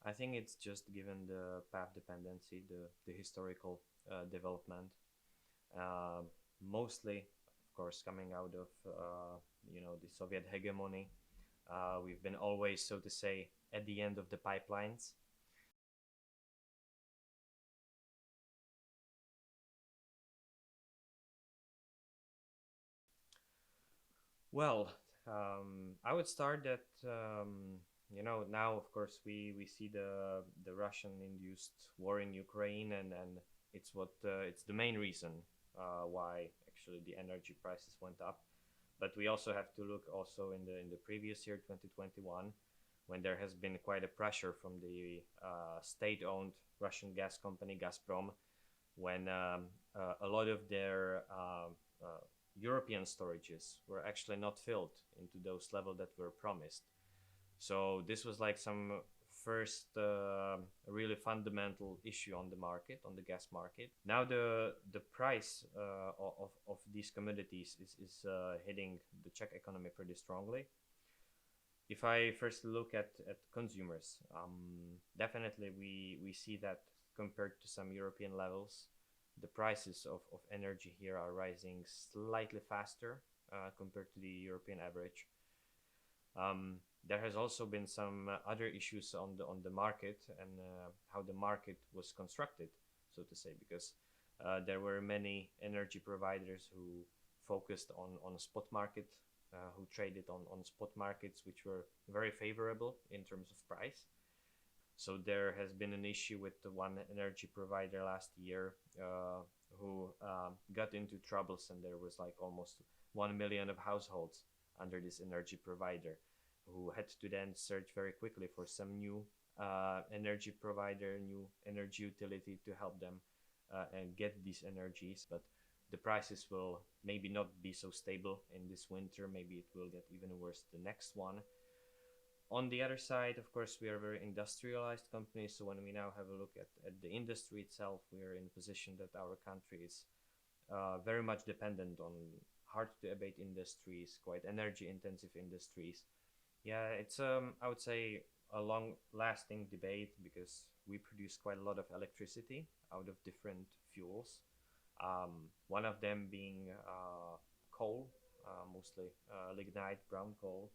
I think it's just given the path dependency, the historical development, uh, mostly, of course, coming out of the Soviet hegemony. We've been always, so to say, at the end of the pipelines. Well, I would start that now, of course, we see the Russian-induced war in Ukraine, and it's the main reason why actually the energy prices went up. But we also have to look also in the previous year, 2021, when there has been quite a pressure from the state-owned Russian gas company Gazprom, when a lot of their European storages were actually not filled into those levels that were promised. So this was like some first really fundamental issue on the market, on the gas market. Now the price of these commodities is hitting the Czech economy pretty strongly. If I first look at consumers, definitely we see that compared to some European levels, the prices of energy here are rising slightly faster compared to the European average. There has also been some other issues on the market and how the market was constructed, so to say, because there were many energy providers who focused on a spot market, who traded on spot markets, which were very favorable in terms of price. So there has been an issue with the one energy provider last year who got into troubles, and there was like almost 1 million of households under this energy provider who had to then search very quickly for some new energy provider, new energy utility to help them and get these energies. But the prices will maybe not be so stable in this winter. Maybe it will get even worse the next one. On the other side, of course, we are a very industrialized company. So when we now have a look at the industry itself, we are in a position that our country is very much dependent on hard to abate industries, quite energy intensive industries. Yeah, it's I would say a long lasting debate because we produce quite a lot of electricity out of different fuels. One of them being coal, mostly lignite, brown coal,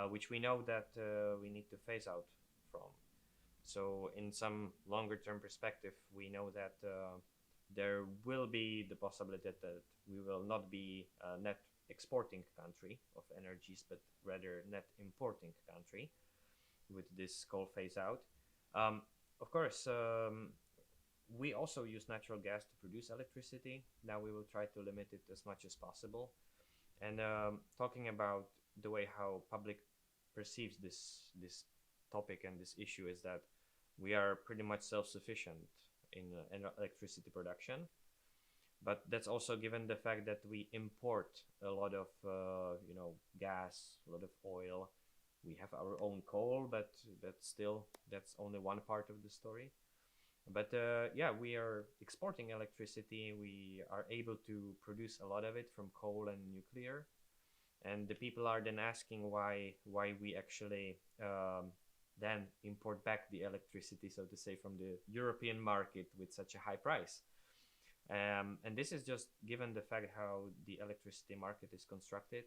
which we know that we need to phase out from. So, in some longer term perspective, we know that there will be the possibility that we will not be a net exporting country of energies, but rather net importing country with this coal phase out. Um, of course, we also use natural gas to produce electricity. Now we will try to limit it as much as possible. And talking about the way how public perceives this topic and this issue is that we are pretty much self-sufficient in electricity production, but that's also given the fact that we import a lot of gas, a lot of oil. We have our own coal, but still that's only one part of the story. But yeah, we are exporting electricity. We are able to produce a lot of it from coal and nuclear, and the people are then asking why we actually then import back the electricity, so to say, from the European market with such a high price. And this is just given the fact how the electricity market is constructed.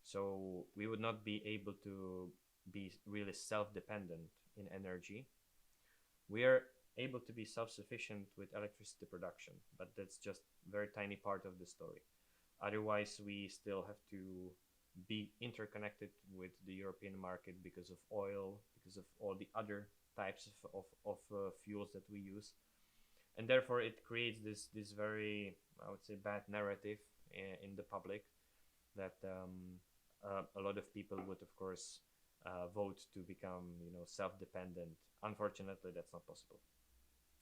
So we would not be able to be really self-dependent in energy. We are able to be self-sufficient with electricity production, but that's just a very tiny part of the story. Otherwise, we still have to be interconnected with the European market because of oil, because of all the other types of fuels that we use. And therefore, it creates this very, I would say, bad narrative in the public that a lot of people would, of course, vote to become, self-dependent. Unfortunately, that's not possible.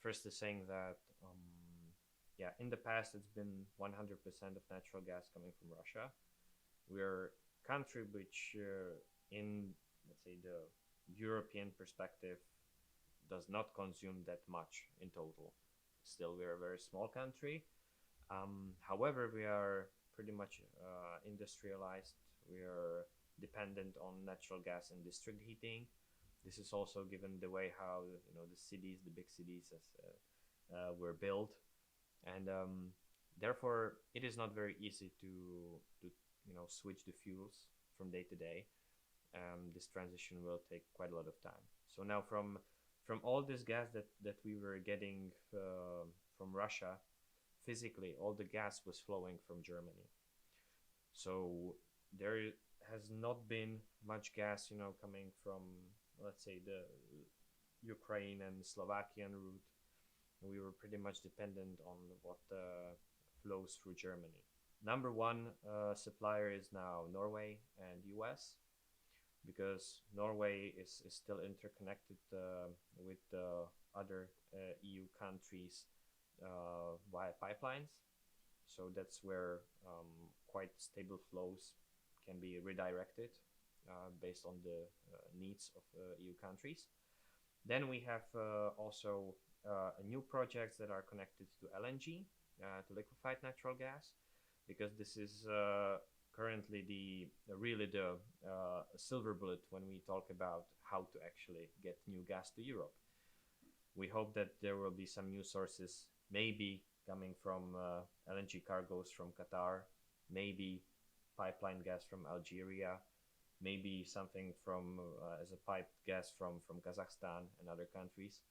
First is saying that, yeah, in the past it's been 100% of natural gas coming from Russia. We're a country which, in let's say the European perspective, does not consume that much in total. Still, we're a very small country. However, we are pretty much industrialized. We are dependent on natural gas and district heating. This is also given the way how the cities, the big cities, were built, and therefore it is not very easy to switch the fuels from day to day. This transition will take quite a lot of time. So now from all this gas that we were getting from Russia, physically all the gas was flowing from Germany. So there has not been much gas, coming from, let's say, the Ukraine and Slovakian route. We were pretty much dependent on what flows through Germany. Number one supplier is now Norway and US, because Norway is still interconnected with other EU countries via pipelines. So that's where quite stable flows can be redirected based on the needs of EU countries. Then we have also new projects that are connected to LNG, to liquefied natural gas, because this is currently the silver bullet when we talk about how to actually get new gas to Europe. We hope that there will be some new sources, maybe coming from LNG cargoes from Qatar, maybe pipeline gas from Algeria, maybe something from as a piped gas from Kazakhstan and other countries.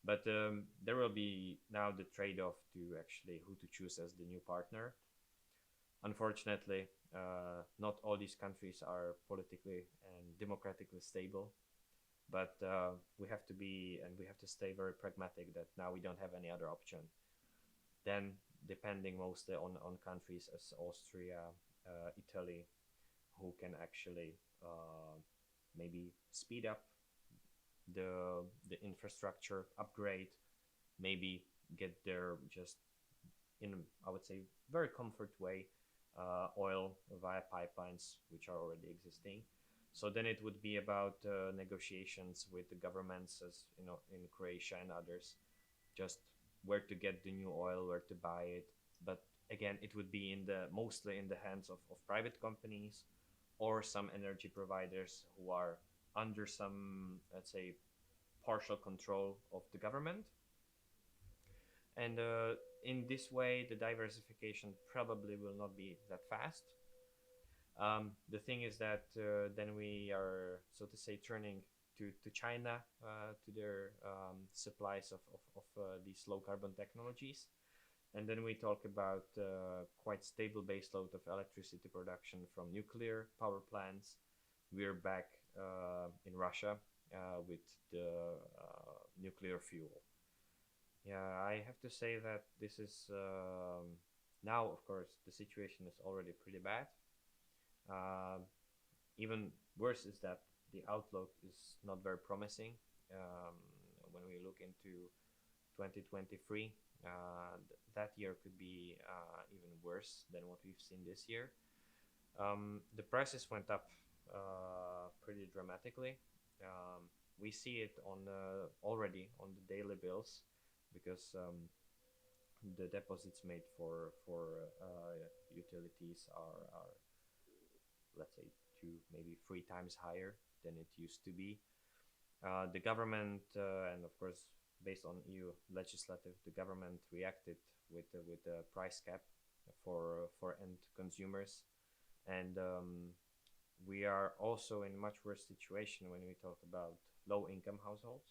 But there will be now the trade-off to actually who to choose as the new partner. Unfortunately, not all these countries are politically and democratically stable, but we have to stay very pragmatic that now we don't have any other option than depending mostly on countries as Austria, Italy, who can actually maybe speed up the infrastructure upgrade, maybe get there just in, I would say, very comfort way, oil via pipelines which are already existing. So then it would be about negotiations with the governments, as in Croatia and others, just where to get the new oil, where to buy it. But again, it would be mostly in the hands of private companies or some energy providers who are under some, let's say, partial control of the government. And in this way, the diversification probably will not be that fast. The thing is that then we are, so to say, turning to China, to their supplies of these low carbon technologies. And then we talk about quite stable baseload of electricity production from nuclear power plants. We're back in Russia with the nuclear fuel. Yeah, I have to say that this is now, of course, the situation is already pretty bad. Even worse is that the outlook is not very promising. When we look into 2023, that year could be even worse than what we've seen this year. The prices went up pretty dramatically. We see it already on the daily bills, because the deposits made for utilities are, let's say, 2, maybe 3 times higher than it used to be. The government, and of course, based on EU legislative, the government reacted with a price cap for end consumers, and we are also in much worse situation when we talk about low-income households,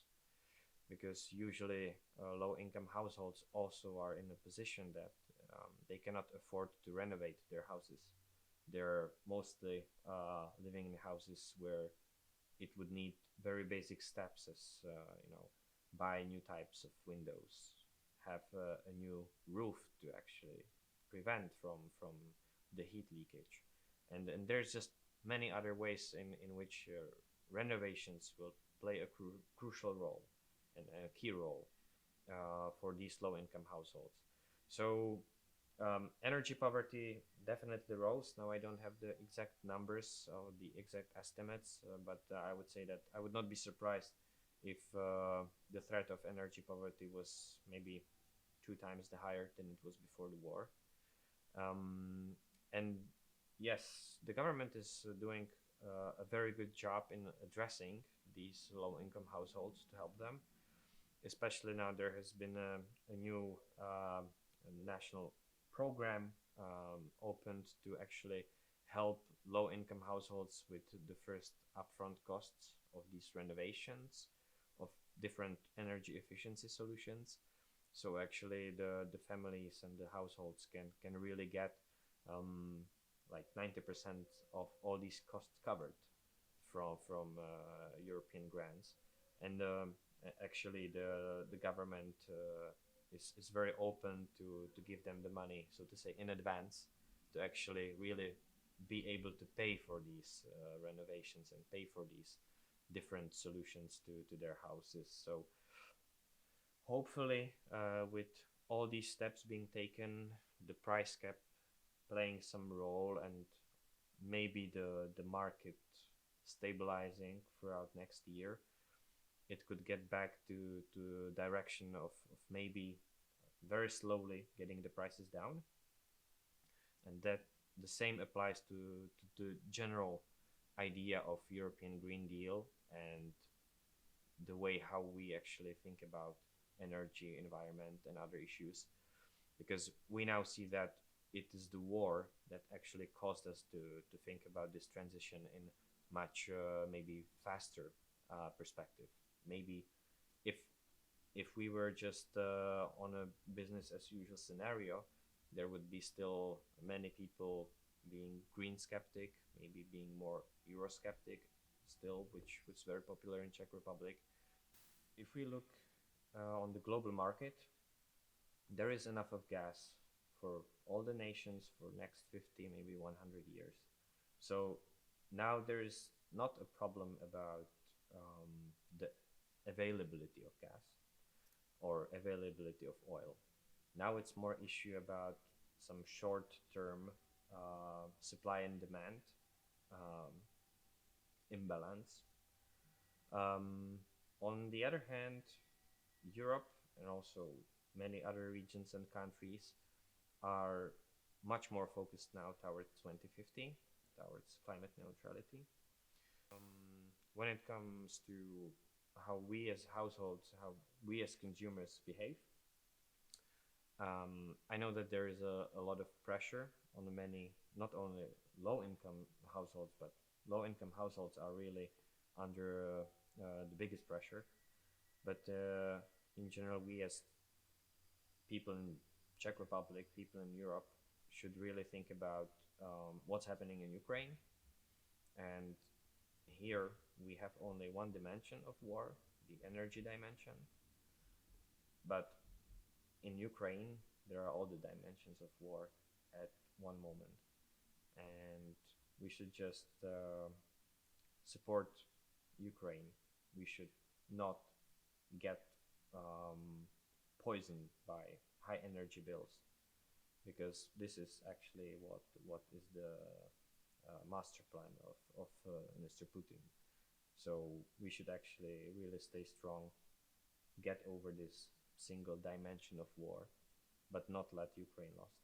because usually low-income households also are in a position that they cannot afford to renovate their houses. They're mostly living in houses where it would need very basic steps, as buy new types of windows, have a new roof to actually prevent from the heat leakage, and there's just many other ways in which renovations will play a crucial role and a key role for these low-income households. So energy poverty definitely rose. Now I don't have the exact numbers or the exact estimates, but I would say that I would not be surprised if the threat of energy poverty was maybe 2 times the higher than it was before the war. And yes, the government is doing a very good job in addressing these low-income households to help them. Especially now there has been a new national program opened to actually help low-income households with the first upfront costs of these renovations of different energy efficiency solutions. So actually the families and the households can really get like 90% of all these costs covered from European grants. And actually the government is very open to give them the money, so to say, in advance, to actually really be able to pay for these renovations and pay for these different solutions to their houses. So hopefully with all these steps being taken, the price cap playing some role, and maybe the market stabilizing throughout next year, it could get back to direction of maybe very slowly getting the prices down. And that the same applies to the general idea of European Green Deal and the way how we actually think about energy, environment, and other issues. Because we now see that it is the war that actually caused us to think about this transition in much maybe faster perspective. Maybe if we were just on a business as usual scenario, there would be still many people being green skeptic, maybe being more Eurosceptic still, which was very popular in Czech Republic. If we look on the global market, there is enough of gas for all the nations for next 50, maybe 100 years. So now there is not a problem about the availability of gas or availability of oil. Now it's more issue about some short-term supply and demand imbalance. On the other hand, Europe and also many other regions and countries are much more focused now towards 2050, towards climate neutrality. When it comes to how we as households, how we as consumers behave, I know that there is a lot of pressure on the many, not only low-income households, but low-income households are really under the biggest pressure. But in general, we as people in Czech Republic, people in Europe, should really think about what's happening in Ukraine. And here we have only one dimension of war, the energy dimension. But in Ukraine, there are all the dimensions of war at one moment. And we should just support Ukraine. We should not get poisoned by high energy bills, because this is actually what is the master plan of Mr. Putin. So we should actually really stay strong, get over this single dimension of war, but not let Ukraine lost.